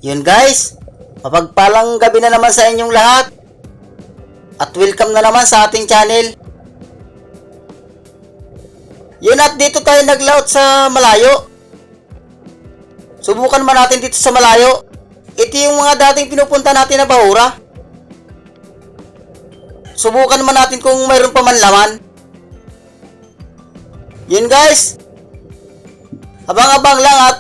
Yun guys, mapagpalang gabi na naman sa inyong lahat. At welcome na naman sa ating channel. Yun at dito tayo naglaot sa malayo. Subukan man natin dito sa malayo. Ito yung mga dating pinupunta natin na bahura. Subukan man natin kung mayroon pa man laman. Yun guys. Abang-abang lang at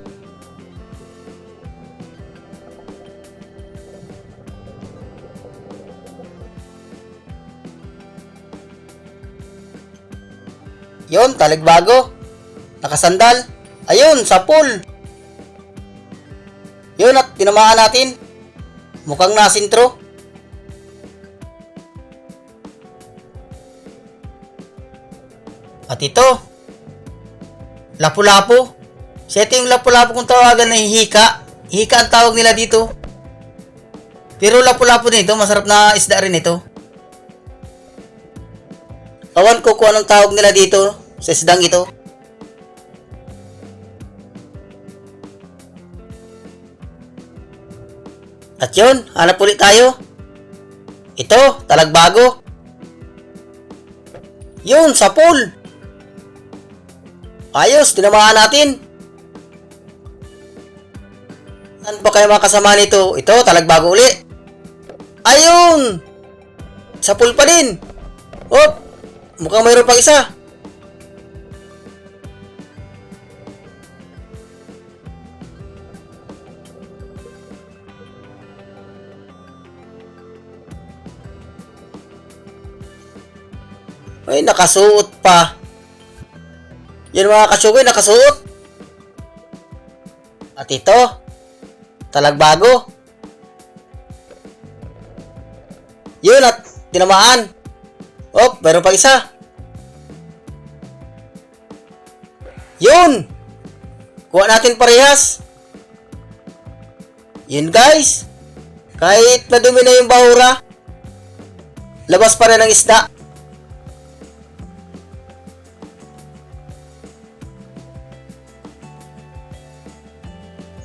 yun, taligbago. Nakasandal. Ayun, sa pool. Yun at tinamaan natin. Mukhang nasintro. At ito, lapu-lapu. Siya ito yung lapu-lapu kung tawagan na hika. Hika ang tawag nila dito. Pero lapu-lapu din ito, masarap na isda rin ito. Awan ko kung anong tawag nila dito sa isdang ito. At yun, hanap ulit tayo. Ito, talagbago. Yun, sa pool. Ayos, tinamaan natin. Saan ba kayo makasama nito? Ito, talagbago uli. Ayun! Sa pool pa din. Hop! Mukhang mayroon pang isa. Ay, nakasuot pa. Yan mga kasyugoy, nakasuot. At ito, talagbago. Yun at tinamaan. Oh, mayroon pa isa. Yun! Kuha natin parehas. Yun guys. Kahit madumi na yung bahura, labas pa rin ang isda.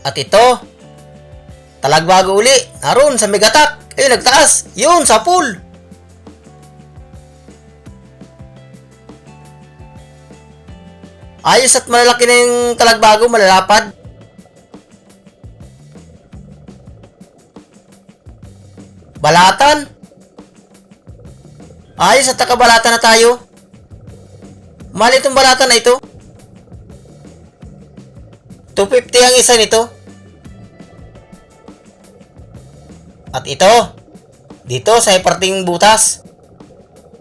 At ito, talagbago uli. Naroon sa megatak. Ayun, nagtaas. Yun, sa pool. Ayos at malalaki na yung talagbago, malalapad. Balatan. Ayos at nakabalatan na tayo. Mali itong balatan na ito. 250 ang isa nito. At ito, dito sa iparting butas.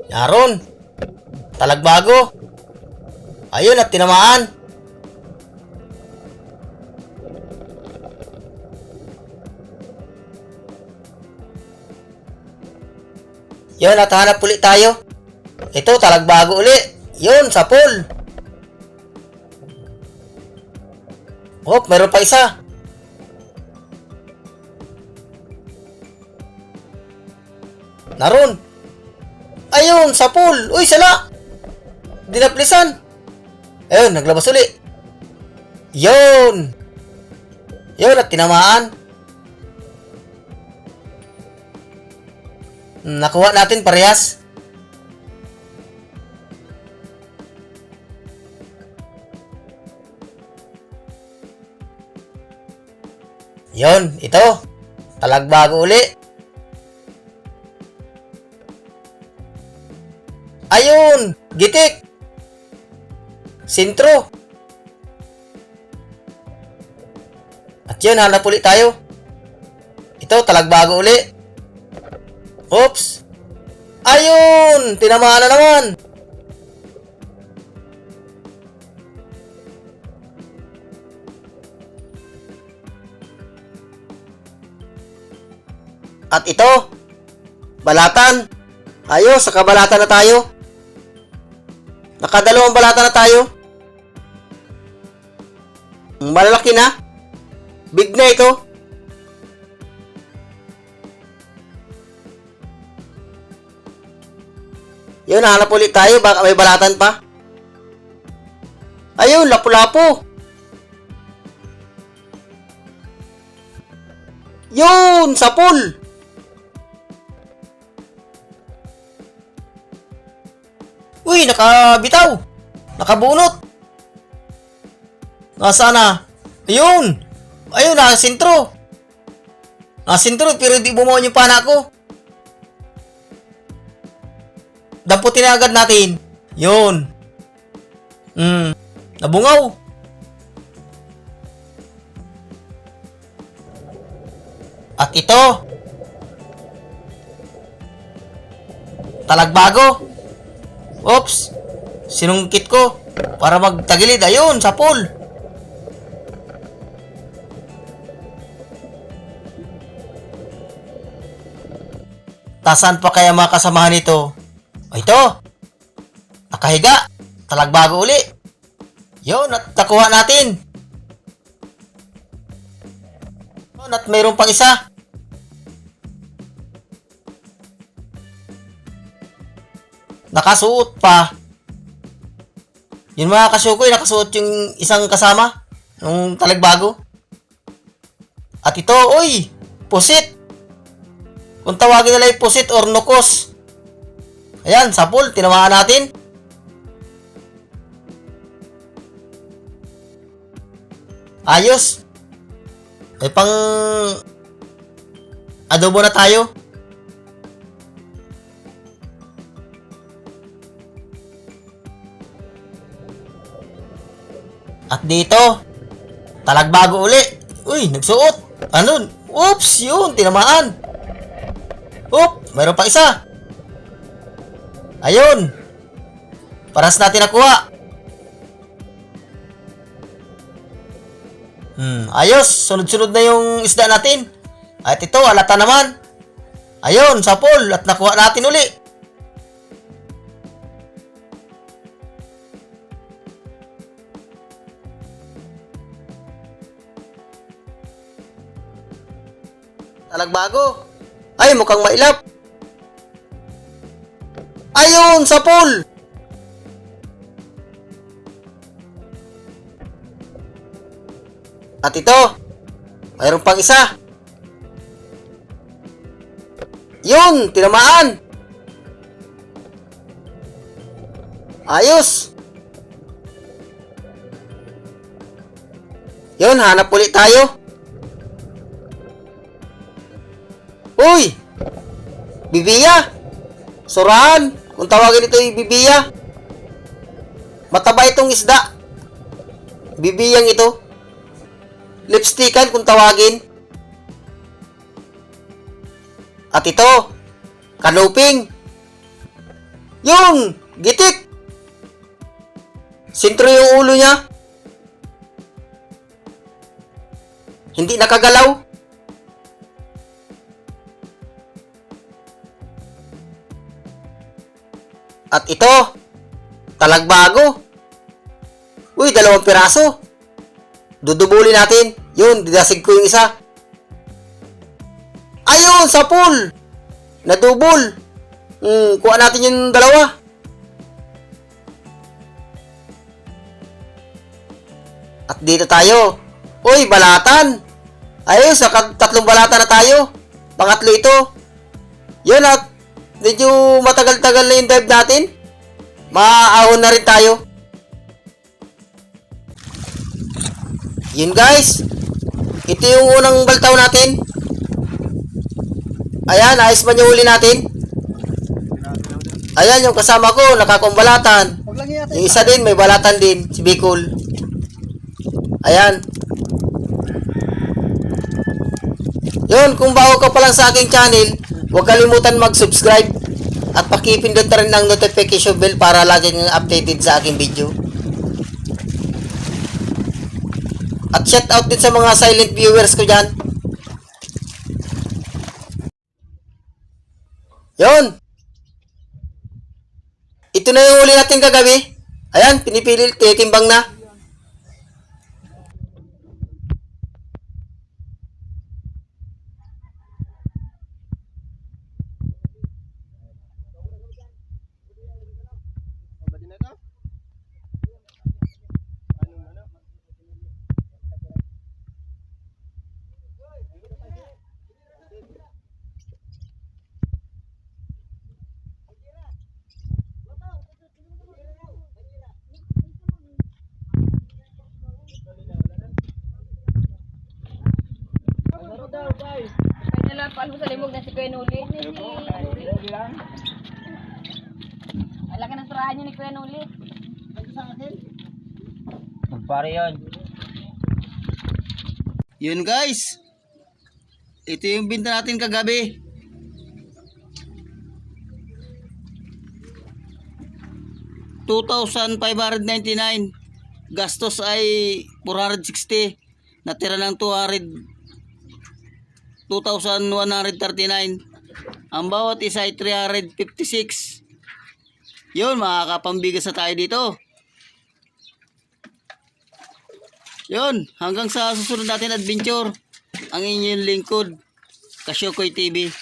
Yaron, talagbago. Ayun at tinamaan. Yun at hanap ulit tayo. Ito, talagbago ulit. Yun, sa pool. Oh, meron pa isa. Naroon. Ayun, sa pool. Uy, sala. Dinaplisan. Ayun, naglabas uli. Yun. Yun, at tinamaan. Nakuha natin parehas. Yun, ito. Talagbago uli. Ayun, gitik. Sintro. At yun, hanap ulit tayo. Ito, talagbago uli. Oops. Ayun, tinamaan na naman. At ito, balatan. Ayos, sa kabalatan na tayo. Nakadalawang balatan na tayo. Malalaki na. Big na ito. Yun, hanap ulit tayo. Baka may balatan pa. Ayun, lapu-lapu. Yun! Sapul! Uy! Nakabitaw! Nakabunot! Nasaan na? Ayun! Ayun! Nakasintro! Nakasintro pero di bumuon yung pana ko. Damputin na agad natin. Yun. Nabungaw. At ito. Talagbago. Oops. Sinungkit ko. Para magtagilid. Ayun, sapul. Tasan pa kaya mga kasamahan nito? Ito. Nakahiga. Talagbago uli. Yun, at nakuha natin. Yun, at mayroon pang isa. Nakasuot pa. Yun mga kasyukoy, nakasuot yung isang kasama. Yung talagbago. At ito, uy, pusit. Kung tawagin nila yung pusit or nukos. Ayan, sapul, tinamaan natin. Ayos. May pang adobo na tayo. At dito, talagbago uli. Uy, nagsuot. Ano? Oops, yun, tinamaan. Oop, mayroon pa isa. Ayun. Paras natin nakuha. Ayos. Sunod-sunod na yung isda natin. At ito, alata naman. Ayun, sapol. At nakuha natin uli. Talagbago. Ay, mukhang mailap. Ayun, sapul. At ito, mayroon pang isa. Yun, tinamaan. Ayos. Yun, hanap ulit tayo. Uy! Bibiya! Surahan! Kung tawagin ito yung bibiya. Mataba itong isda. Bibiyang ito. Lipstickan kung tawagin. At ito, kanuping. Yun! Gitik! Sintro yung ulo niya. Hindi nakagalaw. At ito, talagbago. Uy, 2 piraso. Dudubulin natin. Yun, didasig ko yung isa. Ayun, sapul. Nadubol. Kuha natin yung 2. At dito tayo. Uy, balatan. Ayun, sa 3 balatan na tayo. Pangatlo ito. Yun at medyo matagal-tagal na yung dive natin. Maaahon na rin tayo. Yun guys. Ito yung unang baltaw natin. Ayan, ayos man yung huli natin. Ayan, yung kasama ko, nakakumbalatan. Yung isa din, may balatan din. Si Bicol. Ayan. Yun, kung bago ka pa lang sa aking channel, huwag kalimutan mag-subscribe at pakipindot na rin ang notification bell para lagi kang updated sa aking video. At shout out din sa mga silent viewers ko dyan. Yun. Ito na yung huli natin kagabi. Ayan, pinipili, titimbang na. Paan mo sa limog na si Kuya Nuli? Alaki ng turahan niyo ni Kuya Nuli. Pare yun. Yun guys. Ito yung binta natin kagabi. 2,599. Gastos ay 460. Natira ng 2,139. Ang bawat isa ay 356. Yun, makakapambigas na tayo dito. Yun, hanggang sa susunod natin adventure. Ang inyong lingkod, Kasyokoy TV.